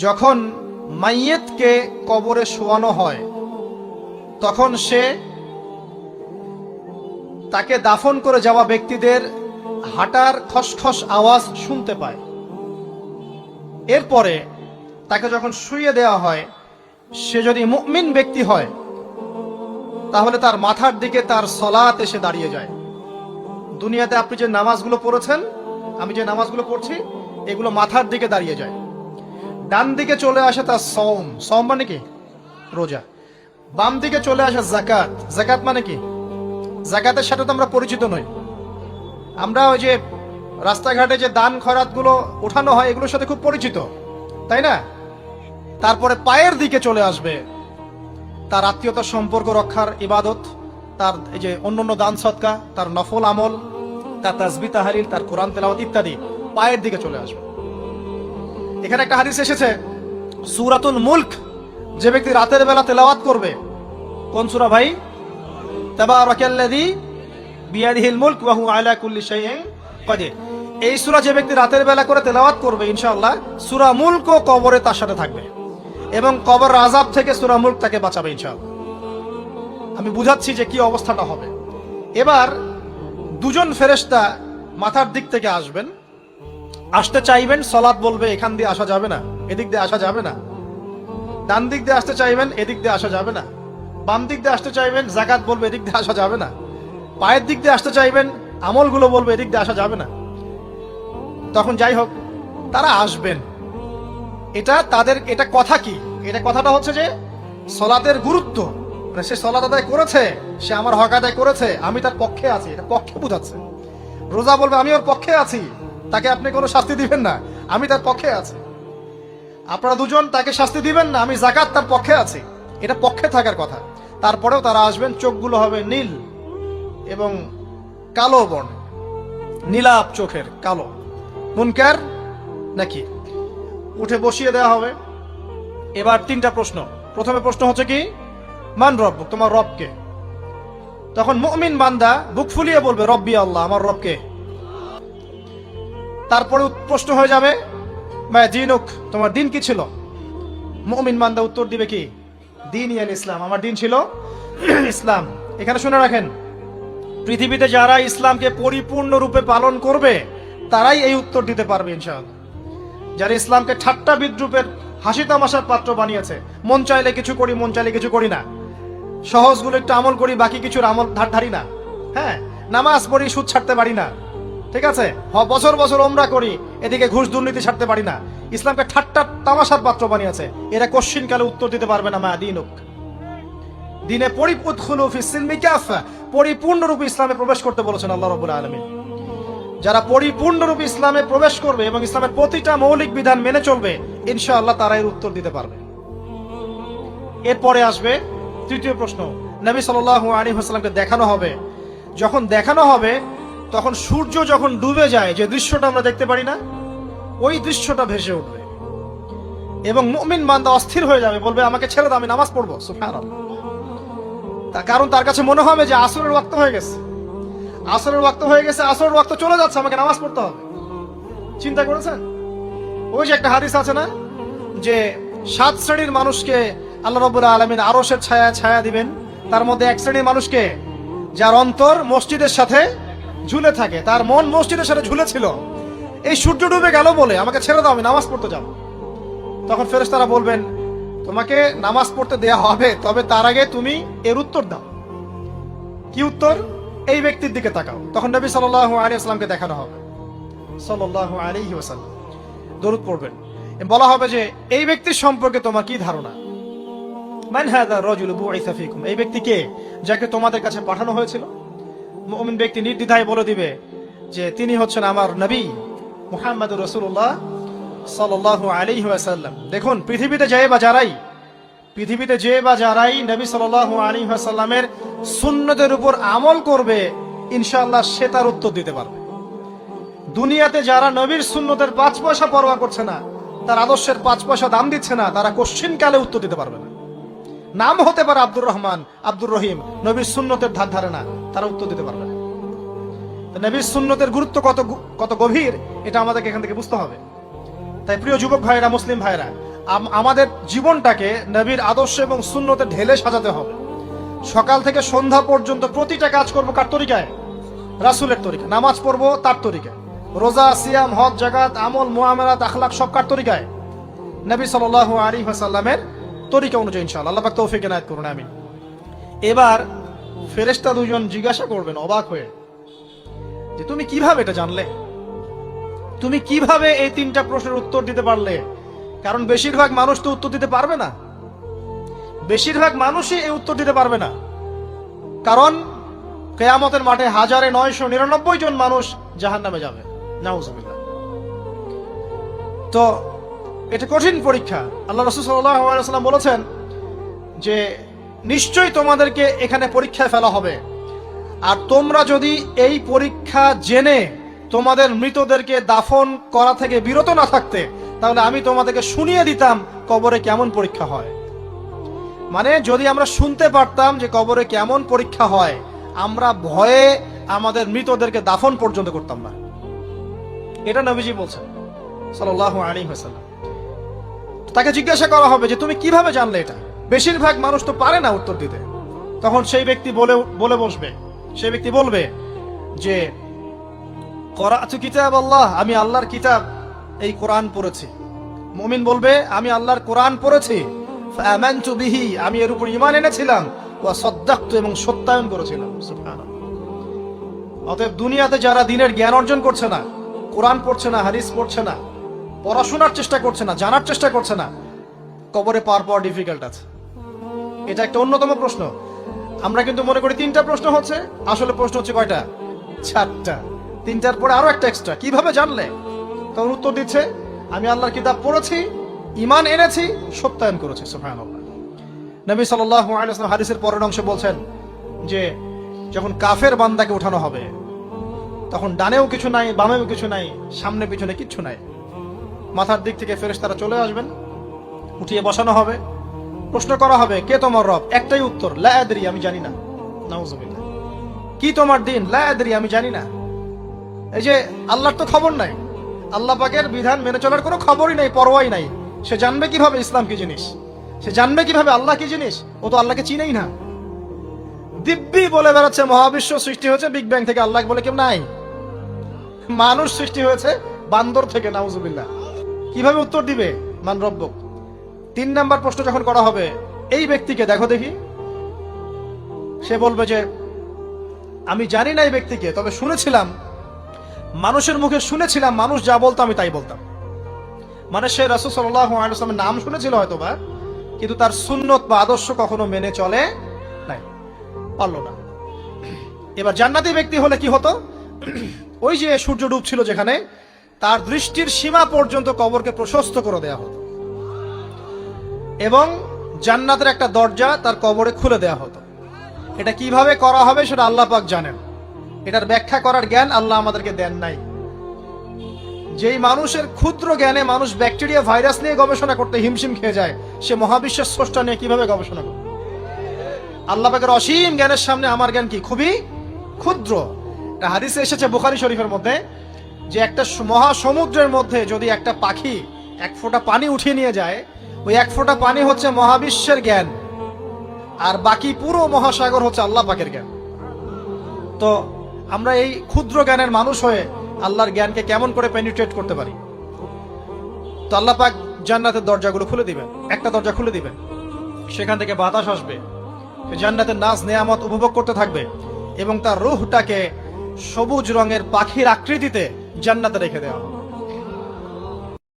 যখন মাইয়েতকে কবরে শোয়ানো হয় তখন সে তাকে দাফন করে যাওয়া ব্যক্তিদের হাঁটার খসখস আওয়াজ শুনতে পায়। এরপরে তাকে যখন শুইয়ে দেওয়া হয়, সে যদি মুমিন ব্যক্তি হয় তাহলে তার মাথার দিকে তার সলাত এসে দাঁড়িয়ে যায়। দুনিয়াতে আপনি যে নামাজগুলো পড়েছেন, আমি যে নামাজগুলো পড়ছি, এগুলো মাথার দিকে দাঁড়িয়ে যায়। ডান দিকে চলে আসে তার সওম, সওম মানে কি? রোজা। বাম দিকে চলে আসে যাকাত, যাকাত মানে কি? যাকাতের সাথে তো আমরা পরিচিত নই। আমরা ওই যে রাস্তাঘাটে যে দান খয়রাতগুলো ওঠানো হয়, এগুলোর সাথে খুব পরিচিত, তাই না? তারপরে পায়ের দিকে চলে আসবে তার আত্মীয়তার সম্পর্ক রক্ষার ইবাদত, তার এই যে অন্যান্য দান সদকা, তার নফল আমল, তার তাসবিহ তাহলিল, তার কোরআন তেলাওয়াত ইত্যাদি পায়ের দিকে চলে আসবে। এখানে একটা হাদিস এসেছে, সূরাতুল মুলক যে ব্যক্তি রাতের বেলা তেলাওয়াত করবে, কোন সূরা ভাই? তাবারাকাল্লাযী বিয়াদিহিল মুলক ওয়া হুয়া আলা কুল্লি শাইইন কাদির। এই সূরা যে ব্যক্তি রাতের বেলা করে তেলাওয়াত করবে, ইনশাআল্লাহ সূরা মুলকও কবরে তার সাথে থাকবে এবং কবর আযাব থেকে সূরা মুলক তাকে বাঁচাবে ইনশাআল্লাহ। আমি বুঝাচ্ছি যে কি অবস্থাটা হবে। এবার দুজন ফেরেশতা মাথার দিক থেকে আসবেন, আসতে চাইবেন, সালাত বলবে এখান দিয়ে আসা যাবে না, এদিক দিয়ে আসা যাবে না। ডান দিক দিয়ে আসতে চাইবেন, এদিক দিয়ে আসা যাবে না। বাম দিক দিয়ে আসতে চাইবেন, যাকাত বলবে এদিক দিয়ে আসা যাবে না। পায়ের দিক দিয়ে আসতে চাইবেন, আমলগুলো বলবে এদিক দিয়ে আসা যাবে না। তখন যাই হোক, তারা আসবেন। এটা তাদের এটা কথা কি? এটা কথাটা হচ্ছে যে সলাতের গুরুত্ব, মানে সে সলাত আদায় করেছে, সে আমার হক আদায় করেছে, আমি তার পক্ষে আছি, এটা পক্ষে বোঝাচ্ছে। রোজা বলবে আমি ওর পক্ষে আছি, তাকে আপনি কোনো শাস্তি দিবেন না, আমি তার পক্ষে আছি। আপনারা দুজন তাকে শাস্তি দিবেন না, আমি যাকাত তার পক্ষে আছি, এটা পক্ষে থাকার কথা। তারপরেও তারা আসবেন, চোখগুলো হবে নীল এবং কালো বর্ণ, নীলাপ চোখের, কালো। মুনকার নাকি উঠে বসিয়ে দেওয়া হবে। এবার তিনটা প্রশ্ন। প্রথমে প্রশ্ন হচ্ছে কি, মান রব্বুক, তোমার রবকে? তখন মুমিন বান্দা বুক ফুলিয়ে বলবে রব্বি আল্লাহ, আমার রবকে। তারপরে প্রশ্ন হয়ে যাবে মা দিনুক, তোমার দিন কি ছিল? মুমিন বান্দা উত্তর দিবে কি, দিন ইয়াল ইসলাম, আমার দিন ছিল ইসলাম। এখানে শুনে রাখেন, পৃথিবীতে যারা ইসলামকে পরিপূর্ণ রূপে পালন করবে তারাই এই উত্তর দিতে পারবে ইনশাআল্লাহ। যারা ইসলামকে ঠাট্টা বিদ্রুপের হাসি তামাশার পাত্র বানিয়েছে, মন চাইলে কিছু করি, মন চাইলে কিছু করি না, সহজগুলো একটু আমল করি, বাকি কিছুর আমল ধারি না, হ্যাঁ, নামাজ পড়ি, সুদ ছাড়তে পারি না, ঠিক আছে, বছর বছর ওমরা করি, এদিকে ঘুষ দুর্নীতি ছাড়তে পারি না, ইসলামকে ঠাট্টা তামাশার পাত্র বানিয়েছে, এরা কোশ্চিনকালে উত্তর দিতে পারবে না মা দিনুক, দিনে পরিপূর্ণরূপে ইসলামে প্রবেশ করতে বলেছেন আল্লাহ রাব্বুল আলামিন। যারা পরিপূর্ণরূপে ইসলামে প্রবেশ করবে এবং ইসলামের প্রতিটা মৌলিক বিধান মেনে চলবে, ইনশাআল্লাহ তারা এর উত্তর দিতে পারবে। এরপরে আসবে তৃতীয় প্রশ্ন, নবী সাল্লাল্লাহু আলাইহি ওয়াসাল্লামকে দেখানো হবে। যখন দেখানো হবে তখন সূর্য যখন ডুবে যায়, যে দৃশ্যটা আমরা দেখতে পারি না, ওই দৃশ্যটা ভেসে উঠবে এবং মুমিন বান্দা অস্থির হয়ে যাবে, বলবে আমাকে ছেড়ে দাও, আমি নামাজ পড়বো। সুবহানাল্লাহ। তার কারণ তার কাছে মনে হবে যে আসরের ওয়াক্ত হয়ে গেছে, আসরের ওয়াক্ত হয়ে গেছে, আসরের ওয়াক্ত চলে যাচ্ছে, আমাকে নামাজ পড়তে হবে। চিন্তা করেছেন? ওই যে একটা হাদিস আছে না, যে 7 শ্রেণীর মানুষকে আল্লাহ রাব্বুল আলামিন আরশের ছায়া দিবেন। তার মধ্যে এক শ্রেণীর মানুষকে, যার অন্তর মসজিদের সাথে ঝুলে থাকে, তার মন মসজিদের সাথে ঝুলে ছিল, এই সূর্য ডুবে গেল বলে আমাকে ছেড়ে দাও, আমি নামাজ পড়তে যাব। তখন ফেরেশতারা বলবেন তোমাকে নামাজ পড়তে দেয়া হবে, তবে তার আগে তুমি এর উত্তর দাও। কি উত্তর? এই ব্যক্তির দিকে তাকাও। তখন নবী সাল্লাল্লাহু আলাইহি ওয়াসাল্লামকে দেখানো হবে, সাল্লাল্লাহু আলাইহি ওয়াসাল্লাম দরুদ পড়বেন। বলা হবে যে এই ব্যক্তির সম্পর্কে তোমার কি ধারণা? মান হাযা রাজুলু বুইসা ফীকুম, এই ব্যক্তি কে, যাকে তোমাদের কাছে পাঠানো হয়েছিল? মুমিন ব্যক্তি নির্দ্বিধায় বলে দিবে যে তিনি হচ্ছেন আমার নবী মুহাম্মদুর রাসূলুল্লাহ সাল্লাল্লাহু আলাইহি ওয়াসাল্লাম। দেখুন, পৃথিবীতে যে বা যারাই নবী সাল্লাল্লাহু আলাইহি ওয়াসাল্লামের সুন্নতের উপর আমল করবে, ইনশাআল্লাহ সে তার উত্তর দিতে পারবে। দুনিয়াতে যারা নবীর সুন্নতের 5 পয়সা পরোয়া করছে না, তার আদর্শের 5 পয়সা দাম দিচ্ছে না, তারা কোশ্চিনকালে উত্তর দিতে পারবে না। নাম হতে পারে আব্দুর রহমান, আব্দুর রহিম, নবীর সুন্নতের ধার ধারে না, তারা উত্তর দিতে পারবে না। নবীর সুন্নতের গুরুত্ব কত গভীর, এটা আমাদেরকে এখান থেকে বুঝতে হবে। তাই প্রিয় যুবক ভাইরা, মুসলিম ভাইরা, আমাদের জীবনটাকে নবীর আদর্শ এবং সুন্নতে ঢেলে সাজাতে হবে। সকাল থেকে সন্ধ্যা পর্যন্ত প্রতিটা কাজ করবো কার তরিকায়? রাসূলের তরিকা। নামাজ পড়বো তার তরিকায়, রোজা, সিয়াম, হজ, জাকাত, আমল, মুআমালাত, আখলাক সব কার তরিকায়? নবী সাল্লাল্লাহু আলাইহি ওয়াসাল্লামের তরিকা অনুযায়ী ইনশাআল্লাহ। আল্লাহ পাক তৌফিক এনায়েত করুন, আমিন। এবার ফেরেশতা দুজন জিজ্ঞাসা করবেন অবাক হয়ে যে তুমি কিভাবে এটা জানলে? তুমি কিভাবে এই তিনটা প্রশ্নের উত্তর দিতে পারলে? কারণ বেশিরভাগ মানুষ তো উত্তর দিতে পারবে না, বেশিরভাগ মানুষই এই উত্তর দিতে পারবে না। কারণ কিয়ামতের মাঠে 1999 জন মানুষ জাহান্নামে যাবে, নাউজুবিল্লাহ। তো এটা কঠিন পরীক্ষা। আল্লাহ রাসূল সাল্লাল্লাহু আলাইহি ওয়াসাল্লাম বলেছেন যে নিশ্চয়ই তোমাদেরকে এখানে পরীক্ষায় ফেলা হবে, আর তোমরা যদি এই পরীক্ষা জেনে তোমাদের মৃতদেরকে দাফন করা থেকে বিরত না থাকতে, তাহলে আমি তোমাদেরকে শুনিয়ে দিতাম কবরে কেমন পরীক্ষা হয়। মানে যদি আমরা শুনতে পারতাম যে কবরে কেমন পরীক্ষা হয়, আমরা ভয়ে আমাদের মৃতদেরকে দাফন পর্যন্ত করতাম না। এটা নবীজি বলছেন সাল্লাল্লাহু আলাইহি ওয়াসাল্লাম। তাকে জিজ্ঞাসা করা হবে যে তুমি কিভাবে জানলে এটা? বেশিরভাগ মানুষ তো পারে না উত্তর দিতে। তখন সেই ব্যক্তি বলে বসবে, সেই ব্যক্তি বলবে যে করাতু কিতাব আল্লাহ, আমি আল্লাহর কিতাব এই কোরআন পড়েছি। মুমিন বলবে আমি আল্লাহর কোরআন পড়েছি, ফাআমানতু বিহি, আমি এর উপর ঈমান এনেছিলাম, ওয়া সাদ্দাকতু, এবং সত্যায়ন করেছিলাম। সুবহানাল্লাহ। অতএব দুনিয়াতে যারা দ্বীনের জ্ঞান অর্জন করছে না, কোরআন পড়ছে না, হাদিস পড়ছে না, পড়াশোনার চেষ্টা করছে না, জানার চেষ্টা করছে না, কবরে পাওয়ার ডিফিকাল্ট আছে। এটা একটা অন্যতম প্রশ্ন। আমরা কিন্তু মনে করি তিনটা প্রশ্ন হচ্ছে, আসলে প্রশ্ন হচ্ছে কয়টা? চারটা। তিনটার পরে আরো একটা এক্সট্রা। কিভাবে জানলে? তখন উত্তর দিচ্ছে আমি আল্লাহর কিতাব পড়েছি, ঈমান এনেছি, সত্যায়ন করেছি। সুবহানাল্লাহ। নবী সাল্লাল্লাহু আলাইহি ওয়াসাল্লাম হাদিসের পরের অংশে বলছেন যে যখন কাফের বান্দাকে উঠানো হবে, তখন ডানেও কিছু নাই, বামেও কিছু নাই, সামনে পিছনে কিচ্ছু নাই। মাথার দিক থেকে ফেরেশতারা চলে আসবেন, উঠিয়ে বসানো হবে, প্রশ্ন করা হবে কে তোমার রব? একটাই উত্তর, লা আদরি, আমি জানি না। নাউজুবিল্লাহ। কি তোমার দিন? লা আদরি, আমি জানি না। এই যে আল্লাহর তো খবর নাই, আল্লাহ পাকের বিধান মেনে চলার কোনো খবরই নাই, পরোয়াই নাই। সে জানবে কিভাবে ইসলাম কি জিনিস? সে জানবে কিভাবে আল্লাহ কি জিনিস? ও তো আল্লাহকে চিনেই না। দিব্যি বলে বেড়াচ্ছে মহাবিশ্ব সৃষ্টি হয়েছে বিগ ব্যাং থেকে, আল্লাহ বলে কেউ নাই। মানুষ সৃষ্টি হয়েছে বান্দর থেকে, নাউজুবিল্লাহ। কিভাবে উত্তর দিবে? মান রব্বুক। 3 নাম্বার প্রশ্ন যখন করা হবে, এই ব্যক্তিকে দেখো দেখি, সে বলবে যে আমি জানি না এই ব্যক্তিকে, তবে শুনেছিলাম, মানুষের মুখে শুনেছিলাম, মানুষ যা বলতো আমি তাই বলতাম। মানে সে রাসূল সাল্লাল্লাহু আলাইহি ওয়াসাল্লামের নাম শুনেছিল হয়তোবা, কিন্তু তার সুন্নত বা আদর্শ কখনো মেনে চলে নাই, পারল না। এবার জান্নাতি ব্যক্তি হলে কি হতো? ওই যে সূর্য ডুবছিল যেখানে, তার দৃষ্টির সীমা পর্যন্ত কবরকে প্রশস্ত করে দেয়া হতো, এবং জান্নাতের একটা দরজা তার কবরে খুলে দেয়া হতো। এটা কিভাবে করা হবে সেটা আল্লাহ পাক জানেন। এটার ব্যাখ্যা করার জ্ঞান আল্লাহ আমাদেরকে দেন নাই। যেই মানুষের ক্ষুদ্র জ্ঞানে মানুষ ব্যাকটেরিয়া, ভাইরাস নিয়ে গবেষণা করতে হিমশিম খেয়ে যায়, সে মহাবিশ্বের স্রষ্টা নিয়ে কিভাবে গবেষণা করবে? আল্লাহ পাকের অসীম জ্ঞানের সামনে আমার জ্ঞান কি? খুবই ক্ষুদ্র। একটা হাদিসে এসেছে বুখারী শরীফের মধ্যে, যে একটা মহাসমুদ্রের মধ্যে যদি একটা পাখি 1 ফোঁটা পানি উঠিয়ে নিয়ে যায়, ওই 1 ফোঁটা পানি হচ্ছে মহাবিশ্বের জ্ঞান, আর বাকি পুরো মহাসাগর হচ্ছে আল্লাহ পাকের জ্ঞান। তো আমরা এই ক্ষুদ্র জ্ঞানের মানুষ হয়ে আল্লাহর জ্ঞানকে কেমন করে পেনিট্রেট করতে পারি? তো আল্লাহ পাক জান্নাতের দরজাগুলো খুলে দিবেন, একটা দরজা খুলে দিবেন, সেখান থেকে বাতাস আসবে, জান্নাতের নাজ নেয়ামত উপভোগ করতে থাকবে, এবং তার রূহটাকে সবুজ রঙের পাখির আকৃতিতে জান্নাতে রেখে দেওয়া হবে।